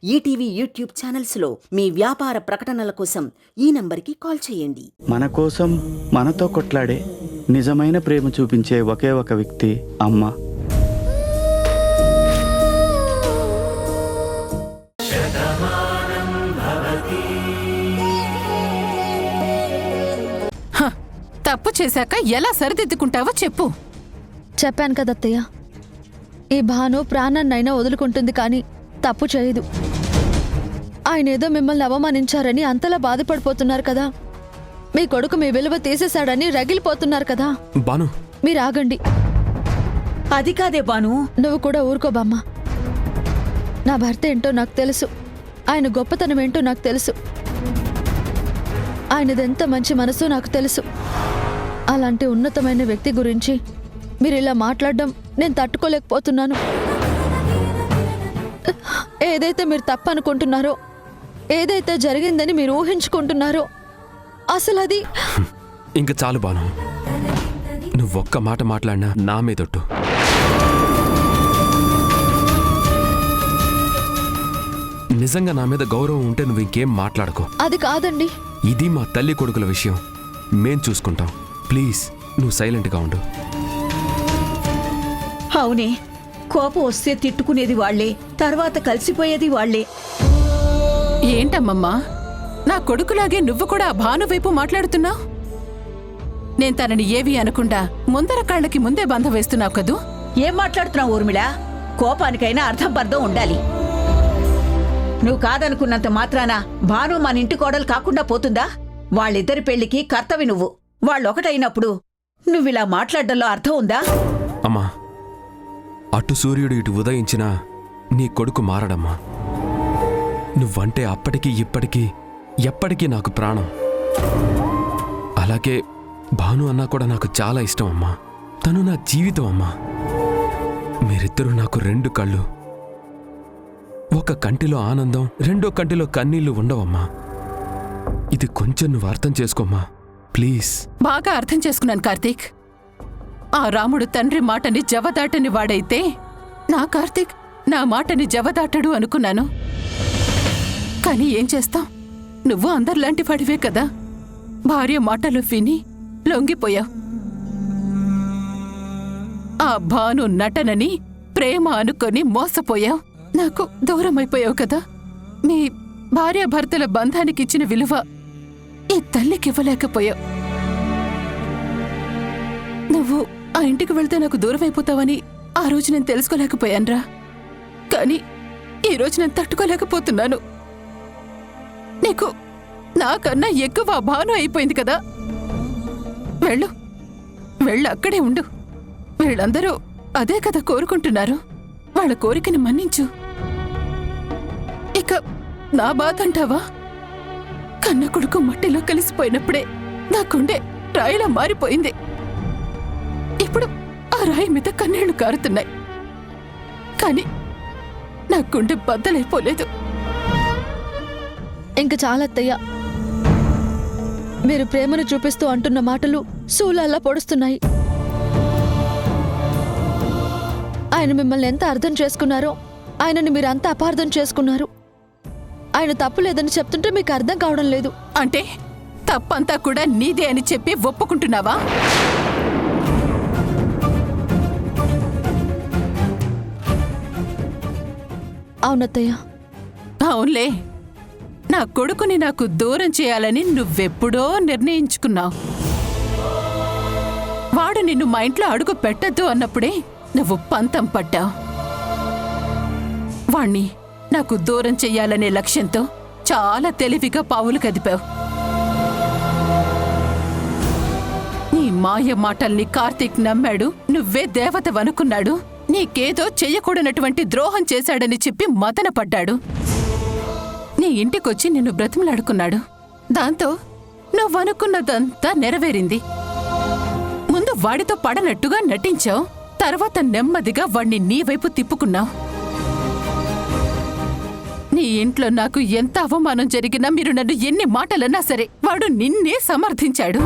ETV YouTube ఛానల్స్లో మీ వ్యాపార ప్రకటనల కోసం ఈ నంబర్కి కాల్ చేయండి. మన కోసం మనతో కొట్లాడే నిజమైన ప్రేమ చూపించే ఒకే ఒక వ్యక్తి అమ్మ. తప్పు చేశాక ఎలా సరిదిద్దుకుంటావో చెప్పు. చెప్పాను కదత్తయ్య, ఈ భాను ప్రాణాన్నైనా వదులుకుంటుంది కానీ తప్పు చేయదు. ఆయనేదో మిమ్మల్ని అవమానించారని అంతలా బాధపడిపోతున్నారు కదా. మీ కొడుకు మీ విలువ తీసేశాడని రగిలిపోతున్నారు కదా. బాను, మీరు ఆగండి. అది కాదే బాను. నువ్వు కూడా ఊరుకో బామ్మ. నా భర్త ఏంటో నాకు తెలుసు, ఆయన గొప్పతనం ఏంటో నాకు తెలుసు, ఆయనదెంత మంచి మనసు నాకు తెలుసు. అలాంటి ఉన్నతమైన వ్యక్తి గురించి మీరు ఇలా మాట్లాడడం నేను తట్టుకోలేకపోతున్నాను. ఏదైతే మీరు తప్పనుకుంటున్నారో, ఏదైతే జరిగిందని మీరు ఊహించుకుంటున్నారో, అసలు అది ఇంక చాలు బాను. నువ్వొక్క మాట మాట్లాడినా నా మీదొట్టు. నిజంగా నా మీద గౌరవం ఉంటే నువ్వు ఇంకేం మాట్లాడుకో. అది కాదండి. ఇది మా తల్లి కొడుకుల విషయం, మేం చూసుకుంటాం. ప్లీజ్ నువ్వు సైలెంట్గా ఉండు. అవునే, కోపం వస్తే తిట్టుకునేది వాళ్లే, తర్వాత కలిసిపోయేది వాళ్లే. ఏంటమ్మమ్మా, నా కొడుకులాగే నువ్వు కూడా ఆ భాను వైపు మాట్లాడుతున్నావు? నేను తనని ఏవి అనకుండా ముందర కాళ్ళకి ముందే బంధ వేస్తున్నావు కదూ. ఏం మాట్లాడుతున్నావు ఊర్మిళ? కోపానికైనా అర్థం పర్థం ఉండాలి. నువ్వు కాదనుకున్నంత మాత్రాన భాను మన ఇంటి కోడలు కాకుండా పోతుందా? వాళ్ళిద్దరి పెళ్లికి కర్తవి నువ్వు. వాళ్ళొకటైనప్పుడు నువ్విలా మాట్లాడడంలో అర్థం ఉందా? అమ్మా, అటు సూర్యుడు ఇటు ఉదయించినా నీ కొడుకు మారడమ్మా. నువ్వంటే అప్పటికీ ఇప్పటికీ ఎప్పటికీ నాకు ప్రాణం. అలాగే భాను అన్నా కూడా నాకు చాలా ఇష్టం అమ్మా. తను నా జీవితం అమ్మా. మీరిద్దరూ నాకు రెండు కళ్ళు. ఒక కంటిలో ఆనందం, రెండో కంటిలో కన్నీళ్లు ఉండవమ్మా. ఇది కొంచెం నువ్వు అర్థం చేసుకోమ్మా, ప్లీజ్. బాగా అర్థం చేసుకున్నాను కార్తీక్. ఆ రాముడు తండ్రి మాటని జవదాటని వాడైతే నా కార్తీక్ నా మాటని జవదాటడు అనుకున్నాను. కానీ ఏం చేస్తాం, నువ్వు అందరిలాంటి వాడివే కదా. భార్య మాటలు విని లొంగిపోయావు. ఆ భాను నటనని ప్రేమ అనుకొని మోసపోయావు. నాకు దూరమైపోయావు కదా. మీ భార్యాభర్తల బంధానికిచ్చిన విలువ ఈ తల్లికివ్వలేకపోయావు. నువ్వు ఆ ఇంటికి వెళ్తే నాకు దూరం అయిపోతావని ఆ రోజు నేను తెలుసుకోలేకపోయాన్రా. కానీ ఈరోజు నేను తట్టుకోలేకపోతున్నాను. నీకు నాకన్నా ఎక్కువ భాను అయిపోయింది కదా. వెళ్ళు, వెళ్ళు, అక్కడే ఉండు. వీళ్ళందరూ అదే కదా కోరుకుంటున్నారు. వాళ్ళ కోరికని మన్నించు. ఇక నా బాధ అంటావా? కన్న కొడుకు మట్టిలో కలిసిపోయినప్పుడే నా గుండె రాయిలా మారిపోయింది. ఇప్పుడు ఆ రాయి మీద కన్నీళ్లు కారుతున్నాయి. కానీ నా గుండె బద్దలైపోలేదు. ఇంక చాలత్తయ్య, మీరు ప్రేమను చూపిస్తూ అంటున్న మాటలు శూలాల్లా పొడుస్తున్నాయి. ఆయన మిమ్మల్ని ఎంత అర్థం చేసుకున్నారో ఆయనని మీరు అంత అపార్థం చేసుకున్నారు. ఆయన తప్పు లేదని చెప్తుంటే మీకు అర్థం కావడం లేదు. అంటే తప్పంతా కూడా నీదే అని చెప్పి ఒప్పుకుంటున్నావా? అవునత్తయ్య. అవునులే, నా కొడుకుని నాకు దూరం చేయాలని నువ్వెప్పుడో నిర్ణయించుకున్నావు. వాడు నిన్ను మా ఇంట్లో అడుగు పెట్టద్దు అన్నప్పుడే నువ్వు పంతం పట్టావు. వాణ్ణి నాకు దూరం చెయ్యాలనే లక్ష్యంతో చాలా తెలివిగా పావులు కదిపావు. నీ మాయ మాటల్ని కార్తీక్ నమ్మాడు. నువ్వే దేవతవనుకున్నాడు. నీకేదో చెయ్యకూడనటువంటి ద్రోహం చేశాడని చెప్పి మదన పడ్డాడు. నీ ఇంటికొచ్చి నిన్ను బ్రతిమలాడుకున్నాడు. దాంతో నువ్వనుకున్నదంతా నెరవేరింది. ముందు వాడితో పడనట్టుగా నటించావు. తర్వాత నెమ్మదిగా వాణ్ణి నీ వైపు తిప్పుకున్నావు. నీ ఇంట్లో నాకు ఎంత అవమానం జరిగినా, మీరు నన్ను ఎన్ని మాటలన్నా సరే, వాడు నిన్నే సమర్థించాడు.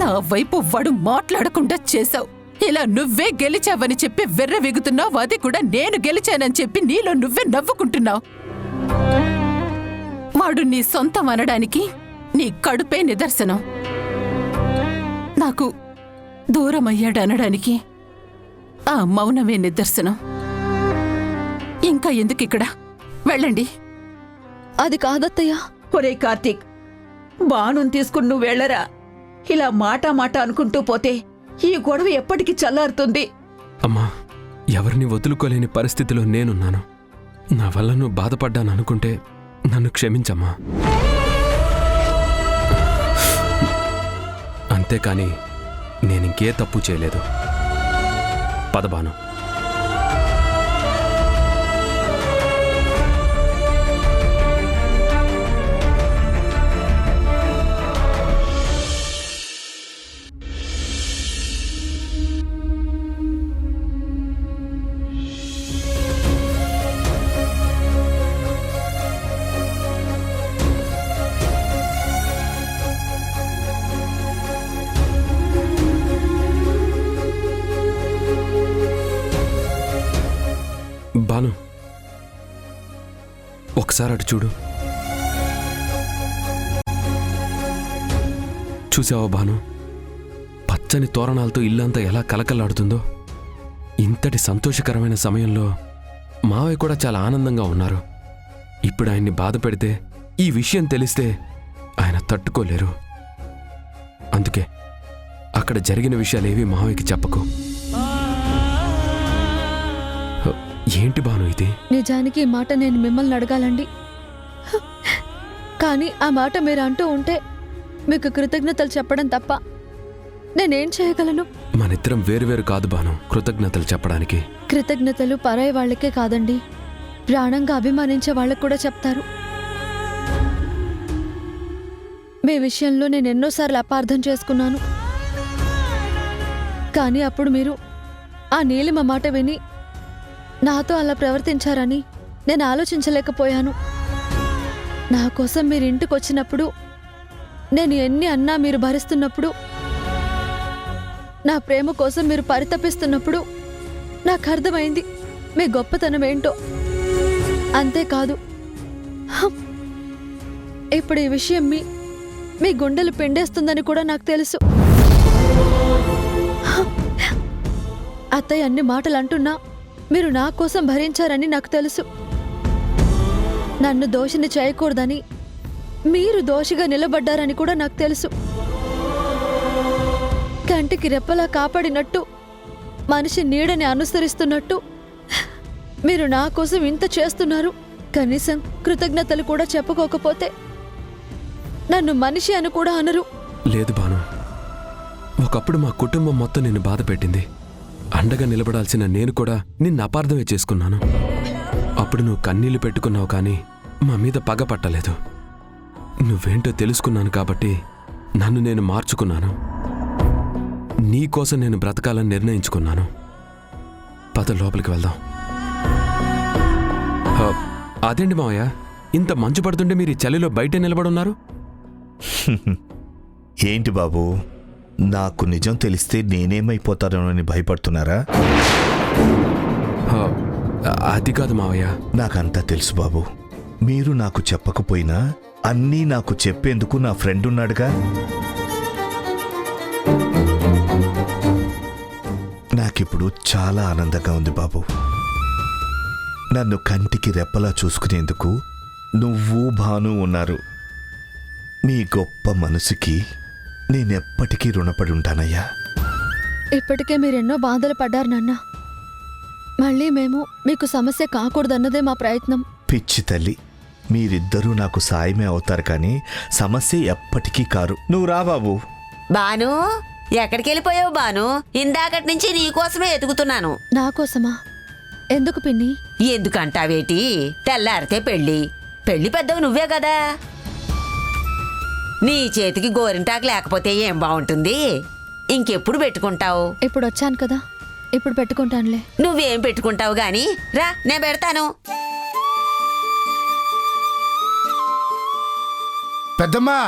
నా వైపు వాడు మాట్లాడకుండా చేశావు. ఇలా నువ్వే గెలిచావని చెప్పి వెర్రవెగుతున్నావు, అది కూడా నేను గెలిచానని చెప్పి నీలో నువ్వే నవ్వుకుంటున్నావు. వాడు నీ సొంతం అనడానికి నీ కడుపే నిదర్శనం. నాకు దూరమయ్యాడు అనడానికి ఆ మౌనమే నిదర్శనం. ఇంకా ఎందుకిక్కడ? వెళ్ళండి. అది కాదత్తయ్య. ఒరే కార్తీక్, బానుని తీసుకుని నువ్వు వెళ్ళరా. ఇలా మాట అనుకుంటూ పోతే ఈ గొడవ ఎప్పటికి చల్లారుతుంది. అమ్మా, ఎవరిని వదులుకోలేని పరిస్థితిలో నేనున్నాను. నా వల్ల నువ్వు బాధపడ్డాను అనుకుంటే నన్ను క్షమించమ్మా. అంతేకాని నేనింకే తప్పు చేయలేదు. పదబాను. బాను, ఒకసారి అటు చూడు. చూసావా బాను, పచ్చని తోరణాలతో ఇల్లంతా ఎలా కలకలాడుతుందో. ఇంతటి సంతోషకరమైన సమయంలో మావయ్య కూడా చాలా ఆనందంగా ఉన్నారు. ఇప్పుడు ఆయన్ని బాధ పెడితే, ఈ విషయం తెలిస్తే ఆయన తట్టుకోలేరు. అందుకే అక్కడ జరిగిన విషయాలేవి మావయ్యకి చెప్పకు. ఏంటి బాను ఇది? నిజానికి ఈ మాట నేను మిమ్మల్ని అడగాలండి, కానీ ఆ మాట మీరు అంటూ ఉంటే మీకు కృతజ్ఞతలు చెప్పడం తప్ప నేనేం చేయగలను? మనిద్దరం వేరువేరు కాదు బాను కృతజ్ఞతలు చెప్పడానికి. కృతజ్ఞతలు పరాయి వాళ్ళకే కాదండి, ప్రాణంగా అభిమానించే వాళ్ళకు కూడా చెప్తారు. మీ విషయంలో నేను ఎన్నోసార్లు అపార్థం చేసుకున్నాను. కానీ అప్పుడు మీరు ఆ నీలిమ మాట విని నాతో అలా ప్రవర్తించారని నేను ఆలోచించలేకపోయాను. నా కోసం మీరు ఇంటికి వచ్చినప్పుడు, నేను ఎన్ని అన్నా మీరు భరిస్తున్నప్పుడు, నా ప్రేమ కోసం మీరు పరితపిస్తున్నప్పుడు నాకు అర్థమైంది మీ గొప్పతనం ఏంటో. అంతేకాదు, ఇప్పుడు ఈ విషయం మీ గుండెలు పిండేస్తుందని కూడా నాకు తెలుసు. అత్తయ్య అన్ని మాటలు అంటున్నా మీరు నా కోసం భరించారని నాకు తెలుసు. నన్ను దోషిని చేయకూడదని మీరు దోషిగా నిలబడ్డారని కూడా నాకు తెలుసు. కంటికి రెప్పలా కాపాడినట్టు, మనిషి నీడని అనుసరిస్తున్నట్టు మీరు నా కోసం ఇంత చేస్తున్నారు. కనీసం కృతజ్ఞతలు కూడా చెప్పుకోకపోతే నన్ను మనిషి అని కూడా అనరు. లేదు బాను, ఒకప్పుడు మా కుటుంబం మొత్తం నిన్ను బాధ పెట్టింది. అండగా నిలబడాల్సిన నేను కూడా నిన్ను అపార్థమే చేసుకున్నాను. అప్పుడు నువ్వు కన్నీళ్లు పెట్టుకున్నావు, కానీ మా మీద పగ పట్టలేదు. నువ్వేంటో తెలుసుకున్నాను కాబట్టి నన్ను నేను మార్చుకున్నాను. నీకోసం నేను బ్రతకాలని నిర్ణయించుకున్నాను. పద లోపలికి వెళ్దాం. అదేంటి మావయ్య, ఇంత మంచు పడుతుంటే మీరు ఈ చలిలో బయట నిలబడున్నారు? ఏంటి బాబు, నాకు నిజం తెలిస్తే నేనేమైపోతానని భయపడుతున్నారా? అది కాదు మావయ్య. నాకంతా తెలుసు బాబు. మీరు నాకు చెప్పకపోయినా అన్నీ నాకు చెప్పేందుకు నా ఫ్రెండ్ ఉన్నాడుగా. నాకిప్పుడు చాలా ఆనందంగా ఉంది బాబు. నన్ను కంటికి రెప్పలా చూసుకునేందుకు నువ్వు భాను ఉన్నారు. మీ గొప్ప మనసుకి నేనెప్పటికీ రుణపడి ఉంటానయ్యా. ఇప్పటికే మీరెన్నో బాధలు పడ్డారు నాన్న. మళ్ళీ మేము మీకు సమస్య కాకూడదన్నదే మా ప్రయత్నం. పిచ్చి తల్లి, మీరిద్దరూ నాకు సాయమే అవుతారు, కానీ సమస్య ఎప్పటికీ కారు. నువ్వు రా బాబు. బాను, ఎక్కడికి వెళ్ళిపోయావు బాను? ఇందాకటి నుంచి నీకోసమే ఎతుకుతున్నాను. నా కోసమా? ఎందుకు పిన్ని? ఎందుకంటావేటి? తెల్లారితే పెళ్ళి పెద్దవి నువ్వే కదా. నీ చేతికి గోరింటాకు లేకపోతే ఏం బాగుంటుంది? ఇంకెప్పుడు పెట్టుకుంటావు? ఇప్పుడు వచ్చాను కదా, ఇప్పుడు పెట్టుకుంటానులే. నువ్వేం పెట్టుకుంటావు గాని రా, నేను పెడతాను. పెద్దమ్మా,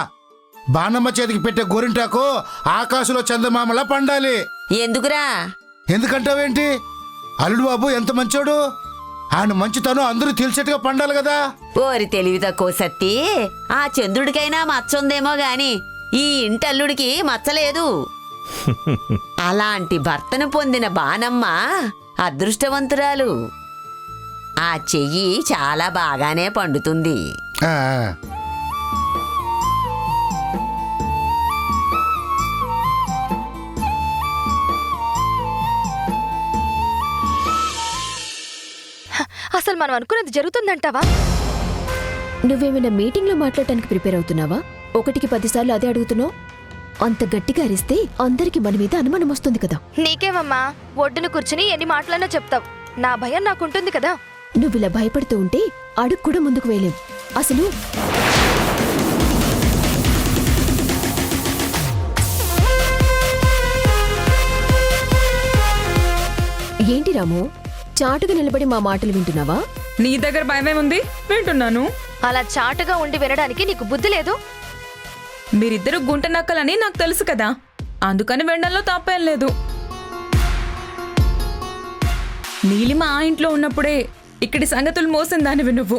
బాణమ్మ చేతికి పెట్టే గోరింటాకు ఆకాశంలో చందమామలా పండాలి. ఎందుకురా? ఎందుకంటావేంటి? అల్లుడు బాబు ఎంత మంచోడు. ఆయన మంచితనం అందరూ తెలిసేట్టుగా పండాలి కదా. ఓరి తెలివి తక్కువ సత్తి, ఆ చంద్రుడికైనా మచ్చుందేమో గాని ఈ ఇంటల్లుడికి మచ్చలేదు. అలాంటి భర్తను పొందిన బానమ్మ అదృష్టవంతురాలు. ఆ చెయ్యి చాలా బాగానే పండుతుంది. ఆ, అసలు మనం అనుకున్నది జరుగుతుందంటావా? నువ్వేమైనా మీటింగ్లో మాట్లాడటానికి ప్రిపేర్ అవుతున్నావా? 1కి 10 సార్లు అదే అడుగుతున్నావు. అంత గట్టిగా అరిస్తే అందరికి మన మీద అనుమానం వస్తుంది కదా. నీకేమమ్మా, ఒడ్డున కూర్చుని ఎన్ని మాటలన్నా చెప్తావు. నా భయం నాకుంటుంది కదా. నువ్విలా భయపడుతూ ఉంటే అడుగు కూడా ముందుకు వేయలేం. అసలు ఏంటి రాము, చాటుగా నిలబడి మా మాటలు వింటున్నావా? నీ దగ్గర భయమేముంది? వింటున్నాను. అలా చాటుగా ఉండి వినడానికి నీకు బుద్ధి లేదు. మీరిద్దరు గుంట నక్కలని నాకు తెలుసు కదా, అందుకని వినడంలో తప్పేం లేదు. నీలిమ ఆ ఇంట్లో ఉన్నప్పుడే ఇక్కడి సంగతులు మోసిందానివి నువ్వు.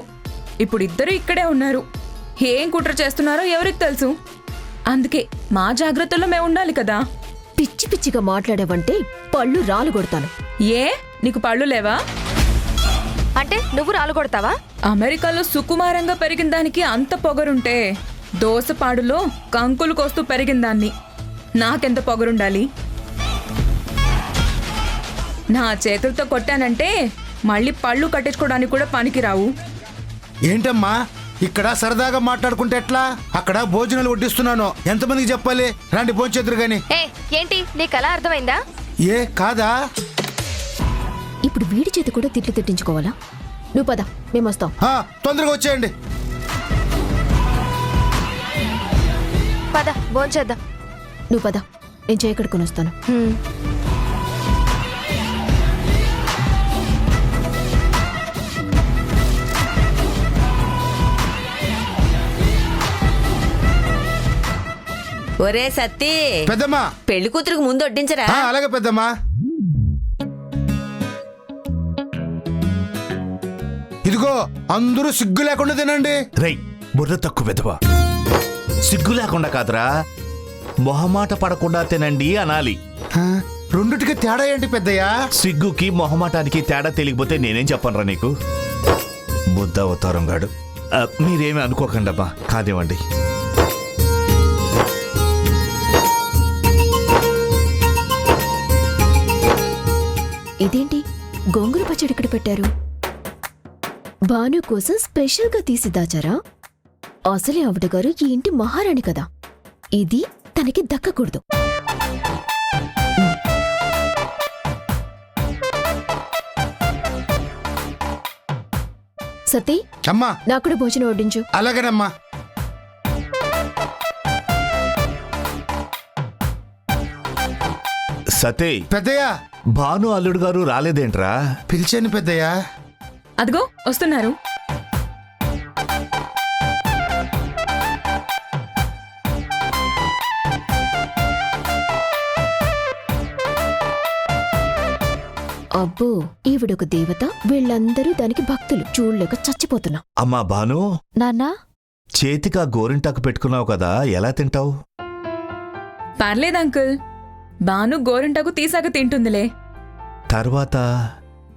ఇప్పుడు ఇద్దరు ఇక్కడే ఉన్నారు. ఏం కుట్ర చేస్తున్నారో ఎవరికి తెలుసు. అందుకే మా జాగ్రత్తలో మేము ఉండాలి కదా. పిచ్చి పిచ్చిగా మాట్లాడావంటే పళ్ళు రాలు కొడతాను. ఏ, నీకు పళ్ళు లేవా? అంటే నువ్వు రాలు కొడతావా? అమెరికాలో సుకుమారంగా పెరిగిన దానికి అంత పొగరుంటే దోసపాడులో కంకులు కోస్తూ పెరిగిన దాన్ని నాకెంత పొగరుండాలి? నా చేతులతో కొట్టానంటే మళ్ళీ పళ్ళు కట్టించుకోవడానికి కూడా పనికిరావు. ఏంటమ్మా ఇక్కడ సరదాగా మాట్లాడుకుంటే ఎట్లా? అక్కడ భోజనాలు వడ్డిస్తున్నాను. ఎంతమందికి చెప్పాలి? రండి భోంచేద్దరు గాని. ఏంటి నీకు అలా అర్థమైందా? ఏ కాదా? ఇప్పుడు వీడి చేతి కూడా తిట్లు తిట్టించుకోవాలా? నువ్వు పద, మేమొస్తాం. తొందరగా వచ్చేయండి. పద భోంచేద్దాం. నువ్వు పద, నేను చేయకడుకొని వస్తాను. ఒరే సత్తి, పెద్దమ్మా, పెళ్లి కూతురికి ముందు వడ్డించరా. అలాగే పెద్దమ్మా. ఇదిగో అందరూ సిగ్గు లేకుండా తినండి. రై బుర్ర తక్కువ వెదవా. సిగ్గు లేకుండా కాదురా, మొహమాట పడకుండా తినండి అనాలి. రెండుటికి తేడా ఏంటి పెద్దయ్యా? సిగ్గుకి మొహమాటానికి తేడా తెలియకపోతే నేనేం చెప్పనురా నీకు? బుద్ధ అవతారం గాడు. మీరేమీ అనుకోకండమ్మా, కానివ్వండి. ఇదేంటి గోంగూర పచ్చడి ఇక్కడ పెట్టారు? భాను కోసం స్పెషల్గా తీసి దాచారా? అసలే ఆవిడ గారు ఈ ఇంటి మహారాణి కదా, ఇది తనకి దక్కకూడదు. సతీ, అమ్మా నాకు కూడా భోజనం వడ్డించు. అలాగేనమ్మా. సతే, పెద్దయ్యా, భాను అల్లుడు గారు రాలేదేంట్రా? పిలిచాను పెద్దయ్యా. అదిగో వస్తున్నారు. అబ్బో, ఈవిడొక దేవత, వీళ్ళందరూ దానికి భక్తులు. చూడలేక చచ్చిపోతున్నా. అమ్మా భాను, నాన్నా, చేతిగా గోరింటాకు పెట్టుకున్నావు కదా, ఎలా తింటావు? పర్లేదు అంకుల్, బాను గోరింటాకు తీసాక తింటుందిలే. తర్వాత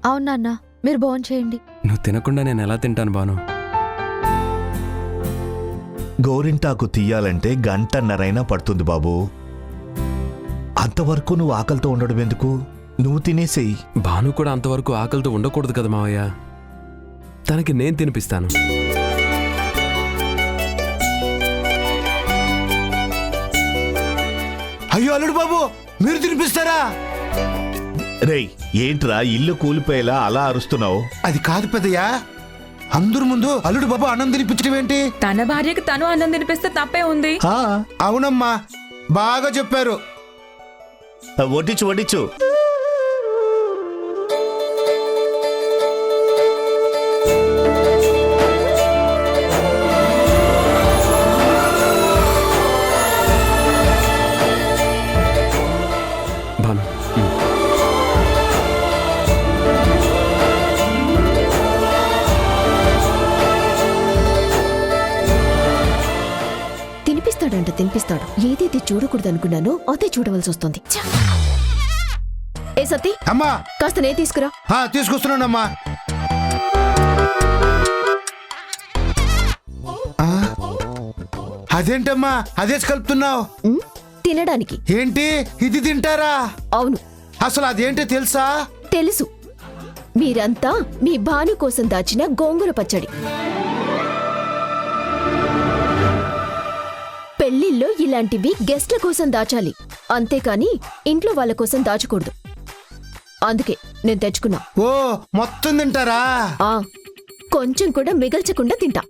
అవును నాన్న, మీరు భోంచేయండి. నువ్వు తినకుండా నేను ఎలా తింటాను బాను? గోరింటాకు తీయాలంటే 1.5 గంటైనా పడుతుంది బాబు. అంతవరకు నువ్వు ఆకలితో ఉండడం ఎందుకు? నువ్వు తినేసేయి. భాను కూడా అంతవరకు ఆకలితో ఉండకూడదు కదా మావయ్య. తనకి నేను తినిపిస్తాను. అయ్యో అల్లుడు బాబు, మీరు తినిపిస్తారా? రేయ్, ఏంట్రా ఇల్లు కూలిపోయేలా అలా అరుస్తున్నావు? అది కాదు పెద్దయ్యా, అందరి ముందు అల్లుడు బాబు అన్నం తినిపించడం ఏంటి? తన భార్యకి తను అన్నం తినిపిస్తే తప్పే ఉంది. అవునమ్మా, బాగా చెప్పారు. వడ్డించు వడ్డించు. భాను, తినకూడదంట తినిపిస్తాడు. ఏదైతే చూడకూడదనుకున్నానో అదే చూడవలసి వస్తుంది. ఛ! ఏ సతీ, అమ్మా కాస్త నే తీసుకురా. తీసుకొస్తున్నానమ్మా. ఆ, అదేంటమ్మా అదేసి కలుపుతున్నావు? ఉమ్, తినడానికి. ఏంటి ఇది తింటారా? అవును, అసలు అదేంటో తెలుసా? తెలుసు. మీరంతా మీ భాను కోసం దాచిన గోంగూర పచ్చడి. పెళ్లిల్లో ఇలాంటివి గెస్ట్ల కోసం దాచాలి, అంతేకాని ఇంట్లో వాళ్ళ కోసం దాచకూడదు. అందుకే నేను తెచ్చుకున్నా. ఓ, మొత్తం తింటారా? ఆ, కొంచెం కూడా మిగల్చకుండా తింటా.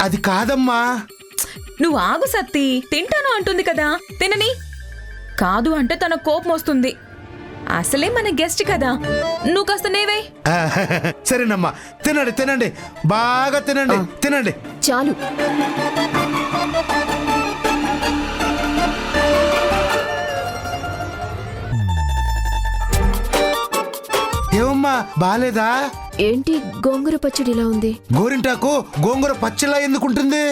అది కాదమ్మా. నువ్వు ఆగు సత్తి, తింటాను అంటుంది కదా, తినని. కాదు అంటే తన కోపం వస్తుంది. అసలే మన గెస్ట్ కదా, నువ్వు కాస్త నేవే. సరేనమ్మా, తినండి తినండి, బాగా తినండి తినండి. చాలు. ఏమమ్మా బాలేదా? ఏంటి గోంగూర పచ్చడి ఇలా ఉంది? గోరింటాకు గోంగూర పచ్చలా ఎందుకుంటుంది?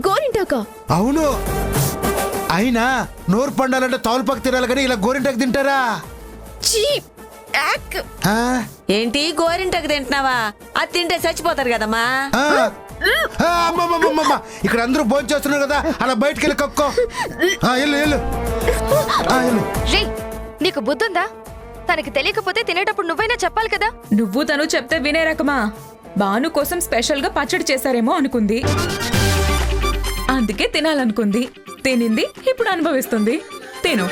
గోరింటాకా? అవును. అయినా నోరు పండాలంటే తౌలుపాకు తినాలి కానీ ఇలా గోరింటాకు తింటారా? ఆ? ఏంటి గోరింటకు తింటున్నావా? అది తింటే చచ్చిపోతారు కదమ్మా. ఆ. అమ్మమ్మమ్మమ్మ, ఇక్కడ అందరూ భోజనం చేస్తున్నారు కదా, అలా బయటికి వెళ్ళి కక్కో. వెళ్ళు వెళ్ళు. రే, నీకు బుద్ధుందా? తనకి తెలియకపోతే తినేటప్పుడు నువ్వైనా చెప్పాలి కదా. నువ్వు తను చెప్తే వినే రకమా? భాను కోసం స్పెషల్ గా పచ్చడి చేశారేమో అనుకుంది, అందుకే తినాలనుకుంది. తినింది, ఇప్పుడు అనుభవిస్తుంది. తిను.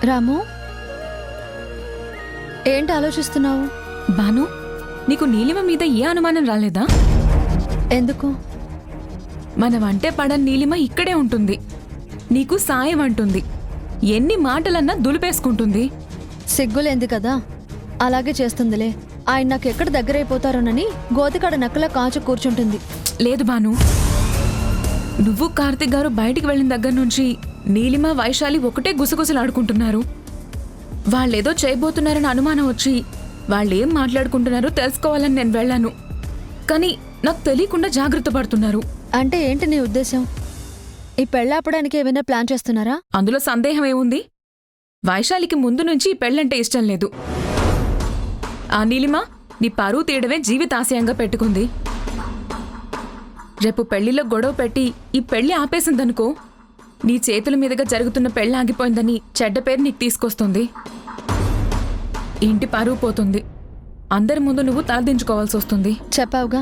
రాము, ఏంటి ఆలోచిస్తున్నావు? భాను, నీకు నీలిమ మీద ఏ అనుమానం రాలేదా? ఎందుకు? మనమంటే పడని నీలిమ ఇక్కడే ఉంటుంది, నీకు సాయం అంటుంది, ఎన్ని మాటలన్నా దులిపేసుకుంటుంది. సిగ్గులేంది కదా, అలాగే చేస్తుందిలే. ఆయన నాకు ఎక్కడ దగ్గరైపోతారోనని గోతికాడ నక్కలా కాచు కూర్చుంటుంది. లేదు భాను, నువ్వు కార్తిక్ గారు బయటికి వెళ్ళిన దగ్గర నుంచి నీలిమ వైశాలి ఒకటే గుసగుసలాడుకుంటున్నారు. వాళ్ళేదో చేయబోతున్నారని అనుమానం వచ్చి వాళ్ళేం మాట్లాడుకుంటున్నారో తెలుసుకోవాలని నేను వెళ్ళాను. కానీ నాకు తెలియకుండా జాగ్రత్త పడుతున్నారు. అంటే ఏంటి నీ ఉద్దేశం? ఈ పెళ్ళాపడానికి ఏమైనా ప్లాన్ చేస్తున్నారా? అందులో సందేహం ఏముంది? వైశాలికి ముందు నుంచి ఈ పెళ్ళంటే ఇష్టం లేదు. ఆ నీలిమ నీ పరువు తీయడమే జీవితాశయంగా పెట్టుకుంది. రేపు పెళ్లిలో గొడవ పెట్టి ఈ పెళ్లి ఆపేసిందనుకో, నీ చేతుల మీదుగా జరుగుతున్న పెళ్లి ఆగిపోయిందని చెడ్డ పేరు నీకు తీసుకొస్తుంది. ఇంటి పరువు పోతుంది. అందరి ముందు నువ్వు తలదించుకోవాల్సి వస్తుంది. చెప్పావుగా,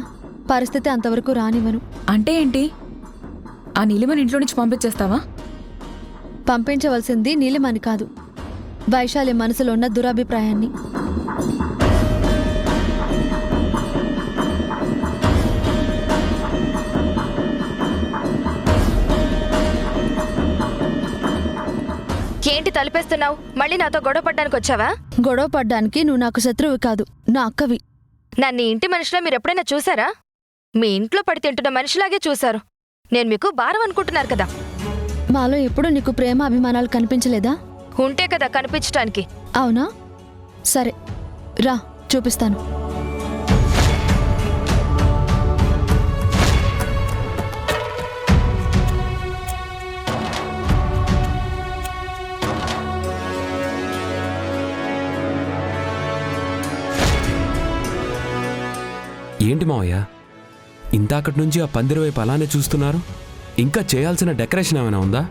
పరిస్థితి అంతవరకు రానివ్వను. అంటే ఏంటి? ఆ నీలిమని ఇంట్లో నుంచి పంపించేస్తావా? పంపించవలసింది నీలిమని కాదు, వైశాలి మనసులో ఉన్న దురభిప్రాయాన్ని. ఏంటి తలిపేస్తున్నావు? మళ్ళీ నాతో గొడవ పడ్డానికి వచ్చావా? గొడవ పడ్డానికి నువ్వు నాకు శత్రువు కాదు, నా అక్కవి. నన్ను ఇంటి మనిషిలో మీరెప్పుడైనా చూసారా? మీ ఇంట్లో పడి తింటున్న మనిషిలాగే చూశారు. నేను మీకు భారం అనుకుంటున్నారు కదా. మాలో ఎప్పుడు నీకు ప్రేమ అభిమానాలు కనిపించలేదా? ఉంటే కదా కనిపించటానికి. అవునా? సరే రా, చూపిస్తాను. ఏంటి మావయ్య, ఇందాకటి నుంచి ఆ పందిరి వైపు అలానే చూస్తున్నారు? ఇంకా చేయాల్సిన డెకరేషన్ ఏమైనా ఉందా?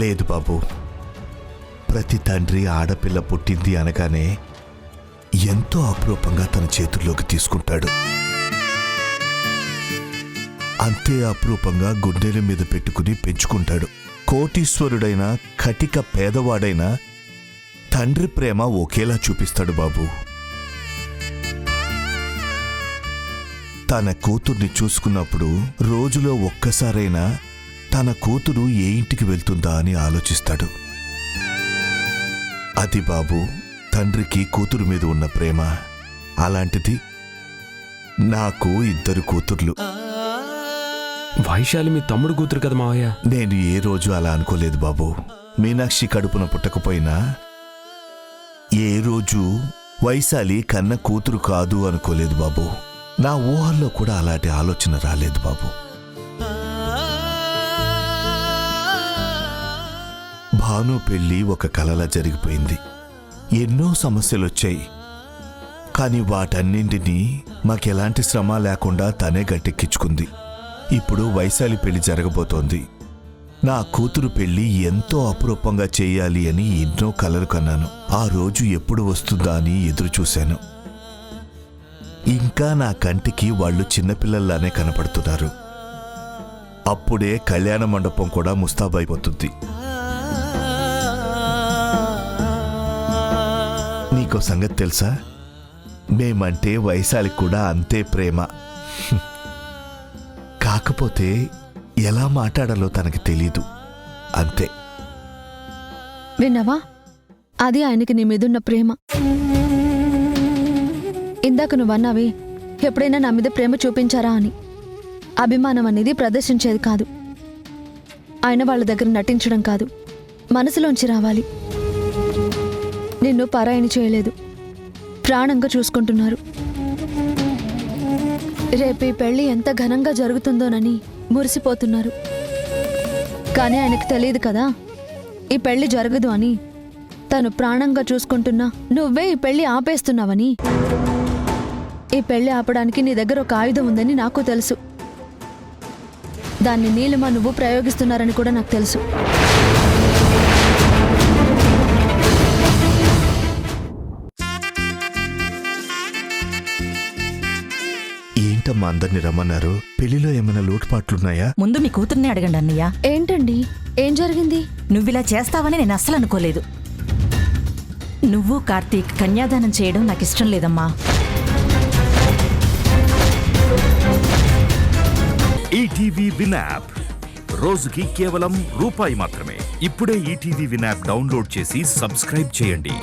లేదు బాబు, ప్రతి తండ్రి ఆడపిల్ల పుట్టింది అనగానే ఎంతో అపురూపంగా తన చేతుల్లోకి తీసుకుంటాడు. అంతే అపురూపంగా గుండెల మీద పెట్టుకుని పెంచుకుంటాడు. కోటీశ్వరుడైనా కటిక పేదవాడైనా తండ్రి ప్రేమ ఒకేలా చూపిస్తాడు బాబు. తన కూతుర్ని చూసుకున్నప్పుడు రోజులో ఒక్కసారైనా తన కూతురు ఏ ఇంటికి వెళ్తుందా అని ఆలోచిస్తాడు. అది బాబు తండ్రికి కూతురు మీద ఉన్న ప్రేమ అలాంటిది నాకు 2 కూతుర్లు. వైశాలి మీ తమ్ముడు కూతురు కదా మావయ్య. నేను ఏ రోజు అలా అనుకోలేదు బాబు. మీనాక్షి కడుపున పుట్టకపోయినా ఏ రోజు వైశాలి కన్న కూతురు కాదు అనుకోలేదు బాబు. నా ఊహల్లో కూడా అలాంటి ఆలోచన రాలేదు బాబు. భాను పెళ్లి ఒక కలలా జరిగిపోయింది. ఎన్నో సమస్యలొచ్చాయి, కానీ వాటన్నింటినీ మాకెలాంటి శ్రమ లేకుండా తనే గట్టెక్కించుకుంది. ఇప్పుడు వైశాలి పెళ్లి జరగబోతోంది. నా కూతురు పెళ్లి ఎంతో అపురూపంగా చేయాలి అని ఎన్నో కలలు కన్నాను. ఆ రోజు ఎప్పుడు వస్తుందా అని ఎదురుచూశాను. ఇంకా నా కంటికి వాళ్ళు చిన్నపిల్లల్లానే కనపడుతున్నారు. అప్పుడే కళ్యాణ మండపం కూడా ముస్తాబైపోతుంది. నీకో సంగతి తెలుసా? మేమంటే వైశాలికి కూడా అంతే ప్రేమ. కాకపోతే ఎలా మాట్లాడాలో తనకి తెలీదు, అంతే. విన్నావా? అది ఆయనకి నీ మీదున్న ప్రేమ. ఇందాక నువ్వన్నావే, ఎప్పుడైనా నా మీద ప్రేమ చూపించారా అని. అభిమానం అనేది ప్రదర్శించేది కాదు, ఆయన వాళ్ళ దగ్గర నటించడం కాదు, మనసులోంచి రావాలి. నిన్ను పరాయణ చేయలేదు, ప్రాణంగా చూసుకుంటున్నారు. రేపు ఈ పెళ్లి ఎంత ఘనంగా జరుగుతుందోనని మురిసిపోతున్నారు. కానీ ఆయనకు తెలియదు కదా ఈ పెళ్లి జరగదు అని. తను ప్రాణంగా చూసుకుంటున్నా నువ్వే ఈ పెళ్లి ఆపేస్తున్నావని. ఈ పెళ్లి ఆపడానికి నీ దగ్గర ఒక ఆయుధం ఉందని నాకు తెలుసు. దాన్ని నీలిమ నువ్వు ప్రయోగిస్తున్నారని కూడా నాకు తెలుసు. ఏంటమ్మా అందరిని రమ్మన్నారు? పెళ్లిలో ఏమైనా లోటుపాట్లున్నాయా? ముందు మీ కూతుర్ని అడగండి అన్నయ్య. ఏంటండి, ఏం జరిగింది? నువ్విలా చేస్తావని నేను అస్సలు అనుకోలేదు. నువ్వు కార్తీక్ కన్యాదానం చేయడం నాకు ఇష్టం లేదమ్మా. ఈటీవీ విన్ యాప్ రోజుకి కేవలం ₹1 మాత్రమే. ఇప్పుడే ఈటీవీ విన్ యాప్ డౌన్లోడ్ చేసి సబ్స్క్రైబ్ చేయండి.